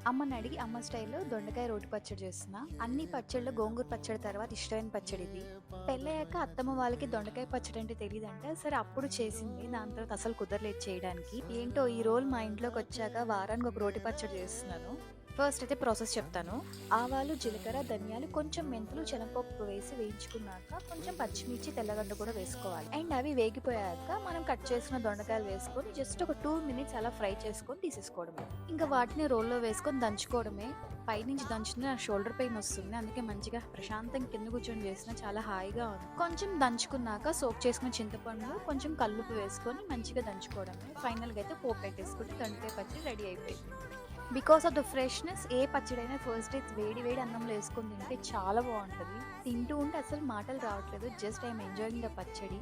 అమ్మని అడిగి అమ్మ స్టైల్లో దొండకాయ రోటి పచ్చడి చేస్తున్నా. అన్ని పచ్చళ్ళు గోంగూర పచ్చడి తర్వాత ఇష్టమైన పచ్చడి ఇది. పెళ్ళయ్యాక అత్తమ్మ వాళ్ళకి దొండకాయ పచ్చడి అంటే తెలియదంటే సరే అప్పుడు చేసింది. దాని తర్వాత అసలు కుదరలేదు చేయడానికి. ఏంటో ఈ రోల్ మా ఇంట్లోకి వచ్చాక వారానికి ఒక రోటి పచ్చడి చేస్తున్నాను. ఫస్ట్ అయితే ప్రాసెస్ చెప్తాను. ఆవాలు, జీలకర్ర, ధనియాలు, కొంచెం మెంతులు, శనగపప్పు వేసి వేయించుకున్నాక కొంచెం పచ్చిమిర్చి, తెల్లగడ్డ కూడా వేసుకోవాలి. అండ్ అవి వేగిపోయాక మనం కట్ చేసిన దొండకాయలు వేసుకొని జస్ట్ ఒక 2 మినిట్స్ అలా ఫ్రై చేసుకొని తీసేసుకోవడమే. ఇంకా వాటిని రోల్లో వేసుకొని దంచుకోవడమే. పైనుంచి దంచుతుంది నా షోల్డర్ పెయిన్ వస్తుంది. అందుకే మంచిగా ప్రశాంతంగా కింద కూర్చొని చేసిన చాలా హాయిగా ఉంది. కొంచెం దంచుకున్నాక సోక్ చేసుకున్న చింతపండు, కొంచెం కల్లుపు వేసుకొని మంచిగా దంచుకోవడమే. ఫైనల్గా అయితే పోపు పెట్టేసుకుంటే దొండకాయ పచ్చడి రెడీ అయిపోయింది. బికాస్ ఆఫ్ ద ఫ్రెష్నెస్ ఏ పచ్చడైనా ఫస్ట్ డే వేడి వేడి అన్నంలో వేసుకొని తింటే చాలా బాగుంటుంది. తింటూ ఉంటే అసలు మాటలు రావట్లేదు. జస్ట్ ఐఎమ్ ఎంజాయింగ్ ద పచ్చడి.